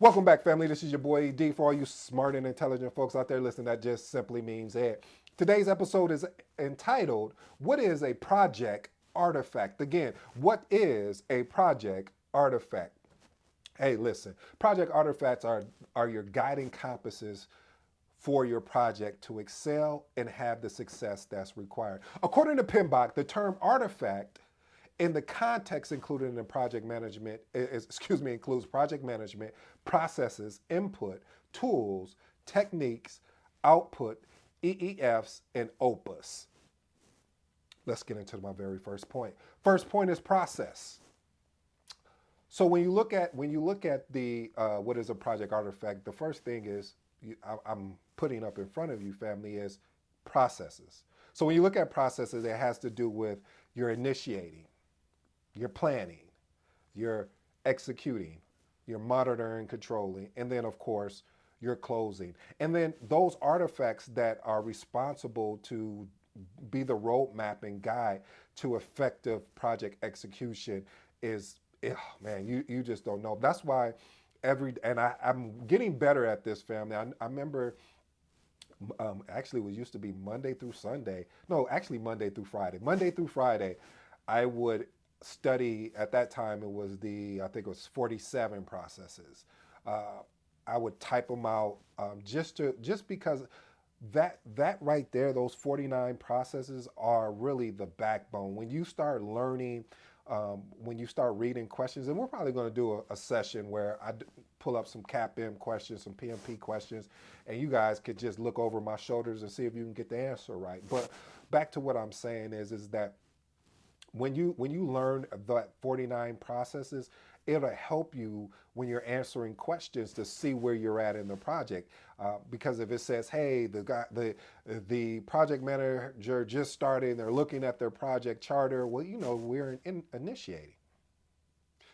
Welcome back, family. This is your boy D. For all you smart and intelligent folks out there listening, that just simply means Ed. Today's episode is entitled, What is a Project Artifact? Again, what is a project artifact? Hey, listen, project artifacts are your guiding compasses for your project to excel and have the success that's required. According to PMBOK, the term artifact in the context included in project management includes project management, processes, input, tools, techniques, output, EEFs, and OPAs. Let's get into my very first point. First point is process. So when you look at the what is a project artifact, the first thing is I'm putting up in front of you, family, is processes. So when you look at processes, it has to do with your initiating, your planning, your executing, your monitoring, controlling, and then of course your closing. And then those artifacts that are responsible to be the roadmap and guide to effective project execution is, oh man, you just don't know. That's why I'm getting better at this, family. I remember actually it was used to be Monday through Sunday. No, actually Monday through Friday. Monday through Friday, I would study. At that time, I think it was 47 processes. Uh, I would type them out just because that right there, those 49 processes are really the backbone. When you start learning, when you start reading questions, and we're probably going to do a session where pull up some CAPM questions, some PMP questions, and you guys could just look over my shoulders and see if you can get the answer right. But back to what I'm saying is that when you learn that 49 processes, it'll help you when you're answering questions to see where you're at in the project. Because if it says, "Hey, the project manager just started, and they're looking at their project charter," well, we're initiating.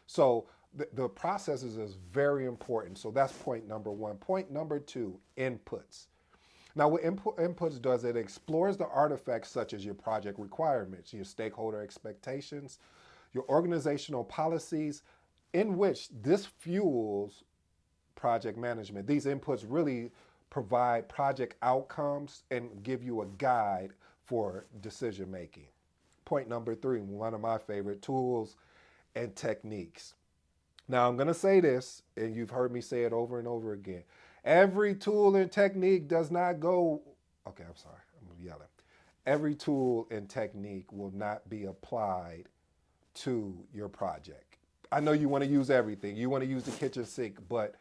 So the processes is very important. So that's point number one. Point number two: inputs. Now, what inputs does, it explores the artifacts such as your project requirements, your stakeholder expectations, your organizational policies, in which this fuels project management. These inputs really provide project outcomes and give you a guide for decision making. Point number three, one of my favorite tools and techniques. Now, I'm going to say this, and you've heard me say it over and over again. Every tool and technique does not go, okay, I'm sorry, I'm yelling. Every tool and technique will not be applied to your project. I know you want to use everything. You want to use the kitchen sink, but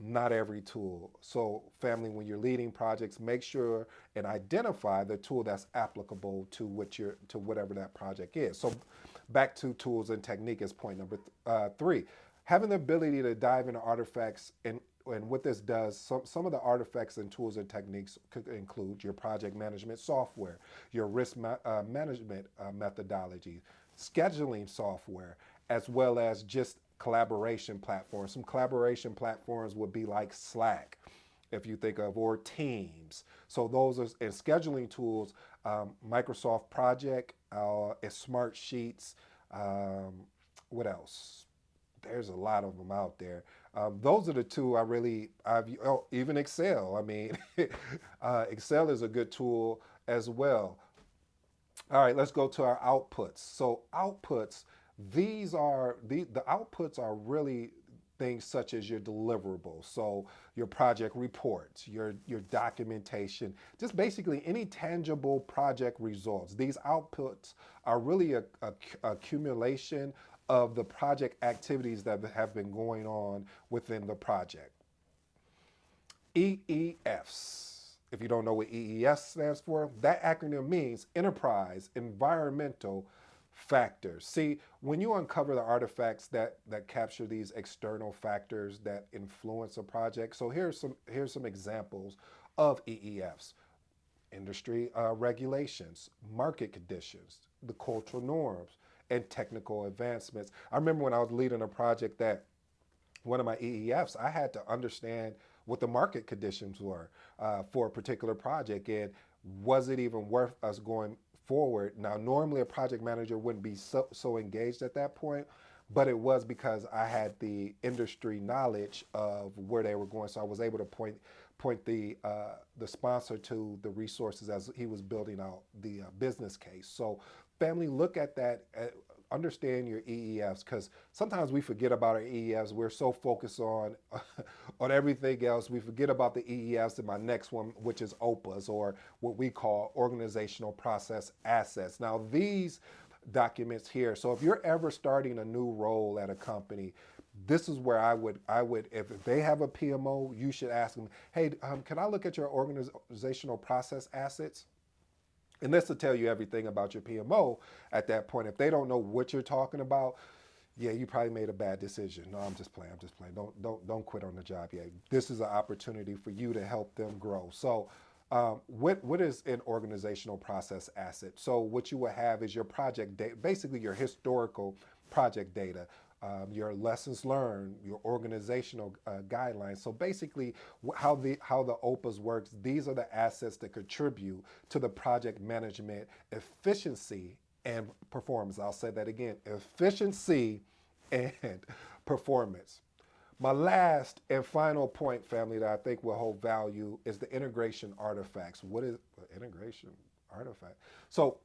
not every tool. So, family, when you're leading projects, make sure and identify the tool that's applicable to whatever that project is. So, back to tools and technique is point number three. Having the ability to dive into artifacts and what this does, some of the artifacts and tools and techniques could include your project management software, your risk management methodology, scheduling software, as well as just collaboration platforms. Some collaboration platforms would be like Slack, if you think of, or Teams. So those are, and scheduling tools, Microsoft Project, Smart Sheets, what else? There's a lot of them out there. Those are the two even Excel. I mean, Excel is a good tool as well. All right, let's go to our outputs. So outputs, the outputs are really things such as your deliverables. So your project reports, your documentation, just basically any tangible project results. These outputs are really a accumulation of the project activities that have been going on within the project. EEFs. If you don't know what EEFs stands for, that acronym means Enterprise Environmental Factors. See, when you uncover the artifacts that capture these external factors that influence a project, so here's some examples of EEFs: industry regulations, market conditions, the cultural norms, and technical advancements. I remember when I was leading a project that one of my EEFs, I had to understand what the market conditions were for a particular project, and was it even worth us going forward? Now, normally a project manager wouldn't be so engaged at that point, but it was because I had the industry knowledge of where they were going, so I was able to point the sponsor to the resources as he was building out the business case. So, family, look at that. Understand your EEFs, because sometimes we forget about our EEFs. We're so focused on on everything else, we forget about the EEFs. And my next one, which is OPAs, or what we call organizational process assets. Now, these documents here. So if you're ever starting a new role at a company, this is where I would, if they have a PMO, you should ask them, hey, can I look at your organizational process assets? And this will tell you everything about your PMO at that point. If they don't know what you're talking about, yeah, you probably made a bad decision. No, I'm just playing. I'm just playing. Don't quit on the job yet. This is an opportunity for you to help them grow. So, what is an organizational process asset? So what you will have is your project data, basically your historical project data, your lessons learned, your organizational guidelines. So basically, how the OPAs works. These are the assets that contribute to the project management efficiency and performance. I'll say that again: efficiency and performance. My last and final point, family, that I think will hold value is the integration artifacts. What is integration artifact? So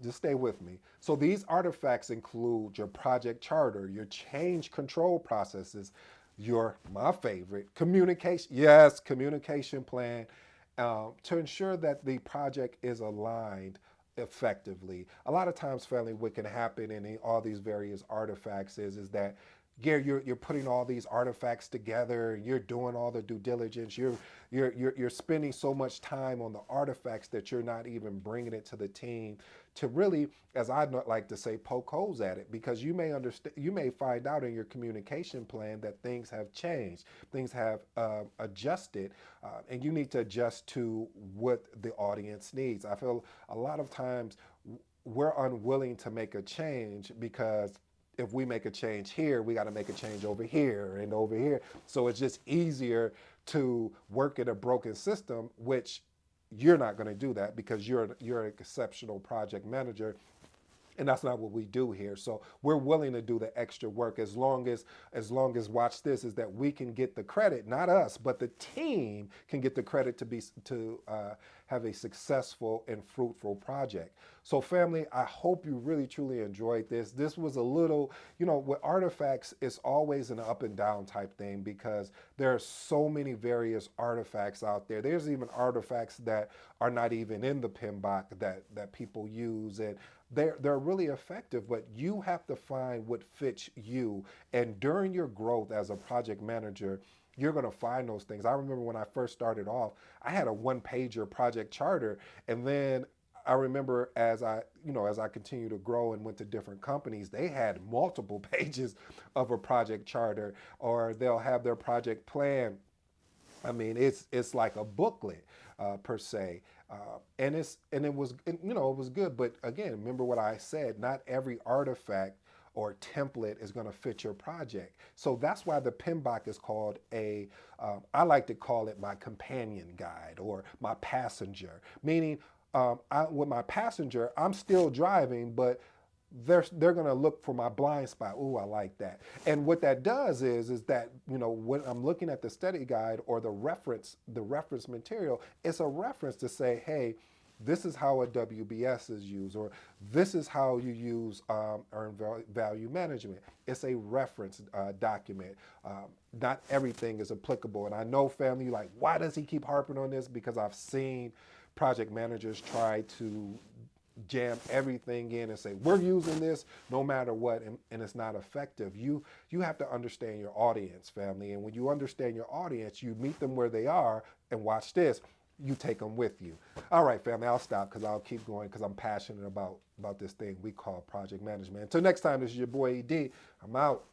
just stay with me. So these artifacts include your project charter, your change control processes, your, my favorite, communication. Yes, communication plan, to ensure that the project is aligned effectively. A lot of times, family, what can happen in all these various artifacts is that, yeah, you're putting all these artifacts together, you're doing all the due diligence, you're spending so much time on the artifacts that you're not even bringing it to the team to really, as I'd like to say, poke holes at it, because you may find out in your communication plan that things have changed, things have adjusted, and you need to adjust to what the audience needs. I feel a lot of times we're unwilling to make a change because if we make a change here, we got to make a change over here and over here. So it's just easier to work in a broken system, which you're not going to do that because you're an exceptional project manager, and that's not what we do here. So we're willing to do the extra work as long as watch this, is that we can get the credit, not us, but the team can get the credit to have a successful and fruitful project. So family, I hope you really truly enjoyed this. This was a little, with artifacts, it's always an up and down type thing because there are so many various artifacts out there. There's even artifacts that are not even in the PMBOK that people use, and they're really effective, but you have to find what fits you. And during your growth as a project manager, you're going to find those things. I remember when I first started off, I had a one-pager project charter, and then I remember as I continued to grow and went to different companies, they had multiple pages of a project charter, or they'll have their project plan. I mean, it's like a booklet per se, and it was good. But again, remember what I said: not every artifact or template is going to fit your project. So that's why the PMBOK is called I like to call it my companion guide or my passenger. Meaning, with my passenger, I'm still driving, but they're going to look for my blind spot. Ooh, I like that. And what that does is that when I'm looking at the study guide or the reference material, it's a reference to say, hey, this is how a WBS is used, or this is how you use earned value management. It's a reference document. Not everything is applicable. And I know, family, like, why does he keep harping on this? Because I've seen project managers try to jam everything in and say, we're using this no matter what, and it's not effective. You have to understand your audience, family. And when you understand your audience, you meet them where they are, and watch this, you take them with you. All right, family, I'll stop because I'll keep going because I'm passionate about this thing we call project management. Until next time, this is your boy ED. I'm out.